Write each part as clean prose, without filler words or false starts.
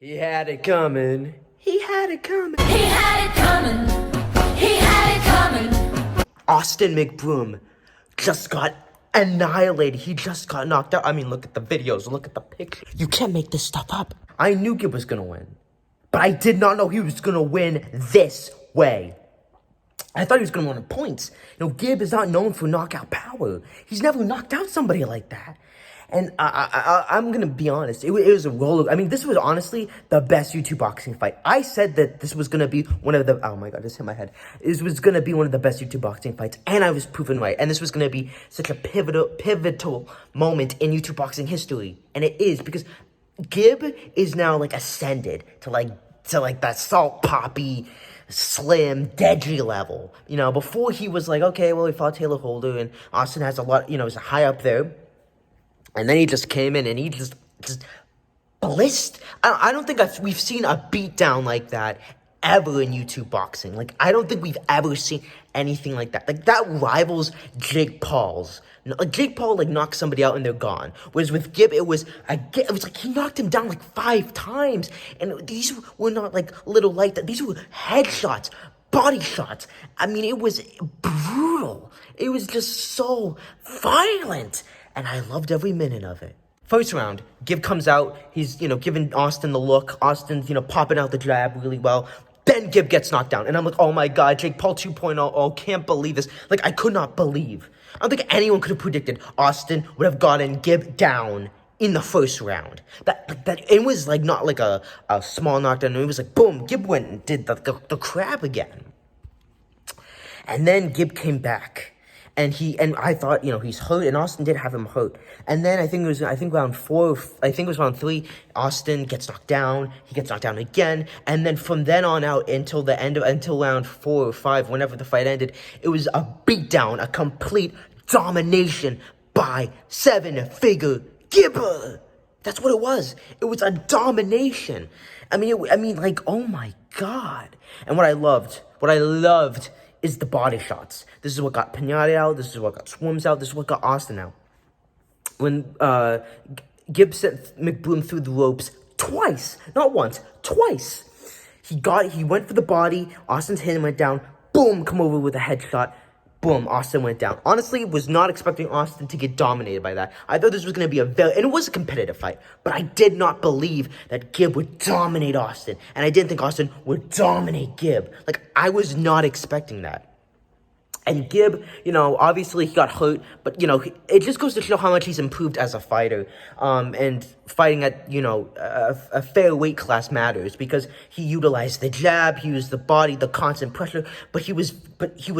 He had it coming. He had it coming. He had it coming. He had it coming. Austin McBroom just got annihilated. He just got knocked out. I mean, look at the videos. Look at the pictures. You can't make this stuff up. I knew Gib was going to win. But I did not know he was going to win this way. I thought he was going to win on points. You know, Gib is not known for knockout power. He's never knocked out somebody like that. And I'm going to be honest. It was a roller. I mean, this was honestly the best YouTube boxing fight. I said that this was going to be one of the... Oh my God, this hit my head. This was going to be one of the best YouTube boxing fights. And I was proven right. And this was going to be such a pivotal moment in YouTube boxing history. And it is, because Gib is now like ascended to that Salt Poppy, slim, deadly level. You know, before he was like, okay, well, he fought Taylor Holder, and Austin has a lot, you know, is high up there. And then he just came in and he just blissed. I don't think we've seen a beatdown like that ever in YouTube boxing. Like, I don't think we've ever seen anything like that. Like, that rivals Jake Paul's. Like, Jake Paul, like, knocked somebody out and they're gone. Whereas with Gib, it was like he knocked him down like 5 times. And these were not like little like that. These were headshots, body shots. I mean, it was brutal. It was just so violent. And I loved every minute of it. First round, Gib comes out. He's, you know, giving Austin the look. Austin's, you know, popping out the jab really well. Then Gib gets knocked down. And I'm like, oh my God, Jake Paul 2.0. Oh, can't believe this. Like, I could not believe. I don't think anyone could have predicted Austin would have gotten Gib down in the first round. That it was like not like a small knockdown. It was like, boom, Gib went and did the crab again. And then Gib came back. And I thought, you know, he's hurt, and Austin did have him hurt. And then I think it was round 4, I think it was round 3, Austin gets knocked down, he gets knocked down again, and then from then on out until round 4 or 5, whenever the fight ended, it was a beatdown, a complete domination by 7-figure Gibber. That's what it was. It was a domination. I mean, like, oh my God. And what I loved is the body shots. This is what got Pinata out. This is what got Swarms out. This is what got Austin out. When Gib sent McBroom through the ropes twice, not once, twice. He went for the body. Austin's hand went down. Boom, come over with a headshot. Boom, Austin went down. Honestly, was not expecting Austin to get dominated by that. I thought this was going to be and it was a competitive fight, but I did not believe that Gib would dominate Austin, and I didn't think Austin would dominate Gib. Like, I was not expecting that. And Gib, you know, obviously he got hurt, but, you know, it just goes to show how much he's improved as a fighter. And fighting at, you know, a fair weight class matters, because he utilized the jab, he used the body, the constant pressure, but he was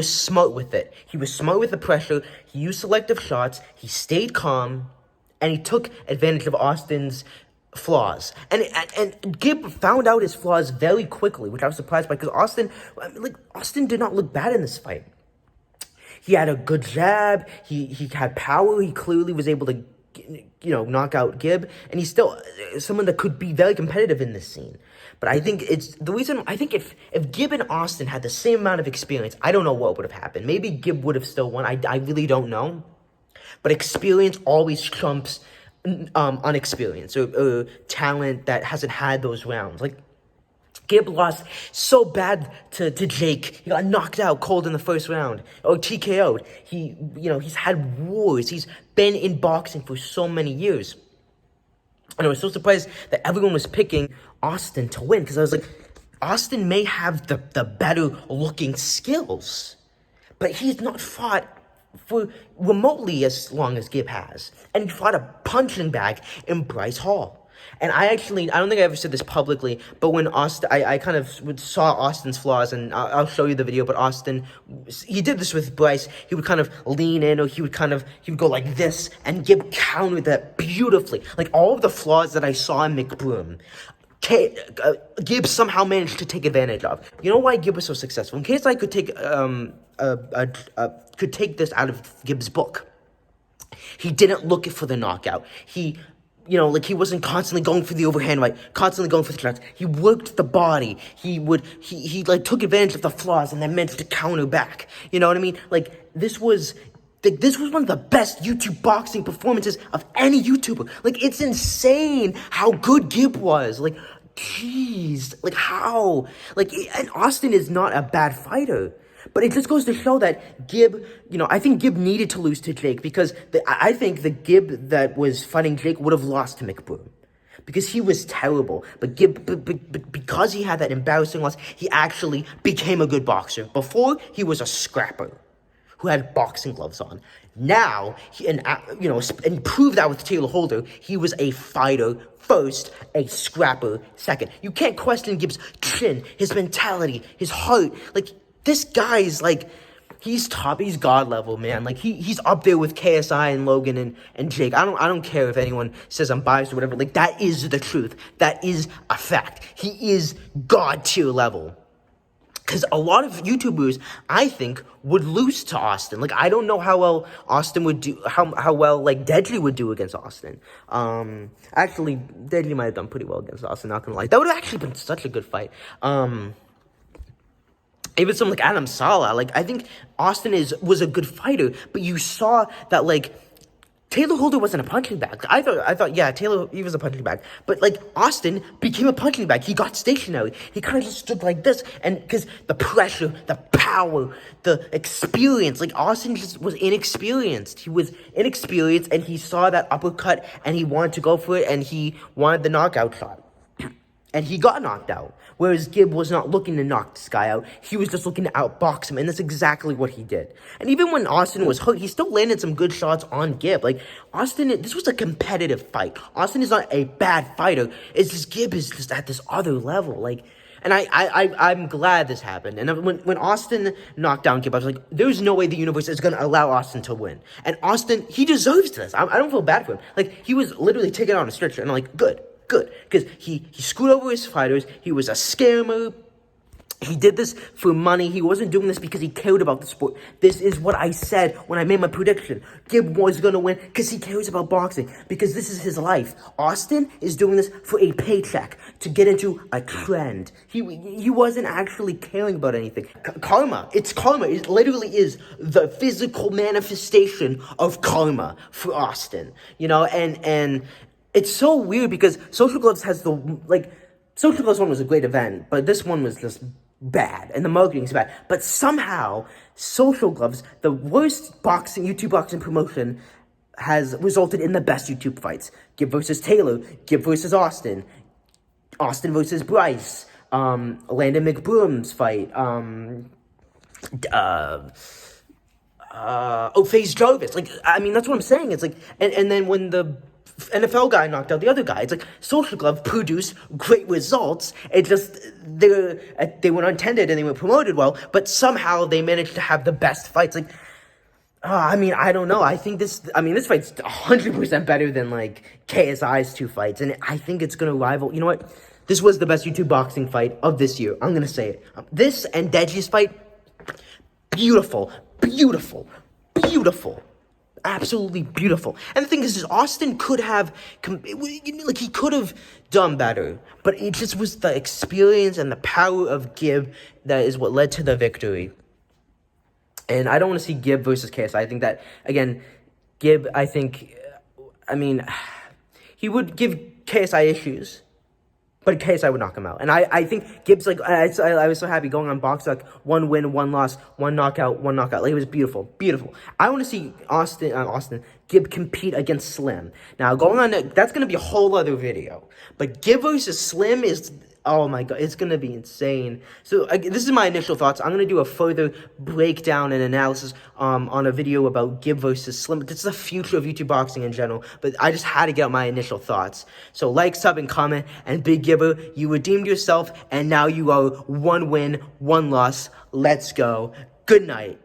smart with it. He was smart with the pressure, he used selective shots, he stayed calm, and he took advantage of Austin's flaws. And Gib found out his flaws very quickly, which I was surprised by, because Austin did not look bad in this fight. He had a good jab, he had power, he clearly was able to, you know, knock out Gib, and he's still someone that could be very competitive in this scene. But I think if Gib and Austin had the same amount of experience, I don't know what would have happened. Maybe Gib would have still won, I really don't know. But experience always trumps unexperience, or talent that hasn't had those rounds. Like, Gib lost so bad to Jake. He got knocked out cold in the first round, or TKO'd. He's had wars. He's been in boxing for so many years. And I was so surprised that everyone was picking Austin to win, because I was like, Austin may have the better looking skills, but he's not fought for remotely as long as Gib has. And he fought a punching bag in Bryce Hall. And I don't think I ever said this publicly, but when I kind of saw Austin's flaws, and I'll show you the video, but Austin, he did this with Bryce. He would kind of lean in, or he would go like this, and Gib countered that beautifully. Like, all of the flaws that I saw in McBroom, Gib somehow managed to take advantage of. You know why Gib was so successful? In case I could take this out of Gib's book, he didn't look for the knockout. He wasn't constantly going for the overhand right, constantly going for the shots. He worked the body. He took advantage of the flaws and then managed to counter back. You know what I mean? Like, this was one of the best YouTube boxing performances of any YouTuber. Like, it's insane how good Gib was. Like, jeez, like how? Like, and Austin is not a bad fighter. But it just goes to show that Gib, I think Gib needed to lose to Jake because I think the Gib that was fighting Jake would have lost to McBroom. Because he was terrible. But because he had that embarrassing loss, he actually became a good boxer. Before, he was a scrapper who had boxing gloves on. Now, and he proved that with Taylor Holder, he was a fighter first, a scrapper second. You can't question Gib's chin, his mentality, his heart. Like, this guy's, like, he's top, he's God level, man. Like, he's up there with KSI and Logan and Jake. I don't care if anyone says I'm biased or whatever. Like, that is the truth. That is a fact. He is God tier level. Because a lot of YouTubers, I think, would lose to Austin. Like, I don't know how well Austin would do, how well, like, Deadly would do against Austin. Actually, Deadly might have done pretty well against Austin, not gonna lie. That would have actually been such a good fight. Even someone like Adam Sala, like, I think Austin was a good fighter, but you saw that, like, Taylor Holder wasn't a punching bag. I thought, yeah, Taylor, he was a punching bag. But, like, Austin became a punching bag. He got stationary. He kind of just stood like this. And because the pressure, the power, the experience, like, Austin just was inexperienced. He was inexperienced, and he saw that uppercut, and he wanted to go for it, and he wanted the knockout shot. And he got knocked out. Whereas Gib was not looking to knock this guy out. He was just looking to outbox him. And that's exactly what he did. And even when Austin was hurt, he still landed some good shots on Gib. Like, Austin, this was a competitive fight. Austin is not a bad fighter. It's just Gib is just at this other level. Like, and I'm glad this happened. And when Austin knocked down Gib, I was like, there's no way the universe is going to allow Austin to win. And Austin, he deserves this. I don't feel bad for him. Like, he was literally taken on a stretcher. And I'm like, good. Because he screwed over his fighters. He was a scammer. He did this for money. He wasn't doing this because he cared about the sport. This is what I said when I made my prediction. Gib was going to win because he cares about boxing. Because this is his life. Austin is doing this for a paycheck. To get into a trend. He wasn't actually caring about anything. Karma. It's karma. It literally is the physical manifestation of karma for Austin. And it's so weird because Social Gloves has Social Gloves 1 was a great event, but this one was just bad, and the marketing's bad. But somehow, Social Gloves, the worst YouTube boxing promotion, has resulted in the best YouTube fights. Gib versus Taylor, Gib versus Austin, Austin versus Bryce, Landon McBroom's fight, FaZe Jarvis. Like, I mean, that's what I'm saying. It's like, and then when the NFL guy knocked out the other guy. It's like Social Glove produced great results. It just they were untended and they were promoted well, but somehow they managed to have the best fights. Like, I mean, I don't know. I think this fight's 100% better than like KSI's 2 fights, and I think it's gonna rival. You know what? This was the best YouTube boxing fight of this year. I'm gonna say it. This and Deji's fight, beautiful. Absolutely beautiful. And the thing is Austin could have, he could have done better. But it just was the experience and the power of Gib that is what led to the victory. And I don't want to see Gib versus KSI. I think that, again, Gib, he would give KSI issues. But KSI would knock him out. And I think Gib's like, I was so happy going on Box, like 1 win, 1 loss, 1 knockout. Like, it was beautiful. I want to see Gib compete against Slim. Now, going on, that's going to be a whole other video. But Gib versus Slim is, oh my God, it's going to be insane. So, this is my initial thoughts. I'm going to do a further breakdown and analysis on a video about Gib versus Slim. This is the future of YouTube boxing in general, but I just had to get my initial thoughts. So, like, sub, and comment, and Big Gibber, you redeemed yourself, and now you are 1 win, 1 loss. Let's go. Good night.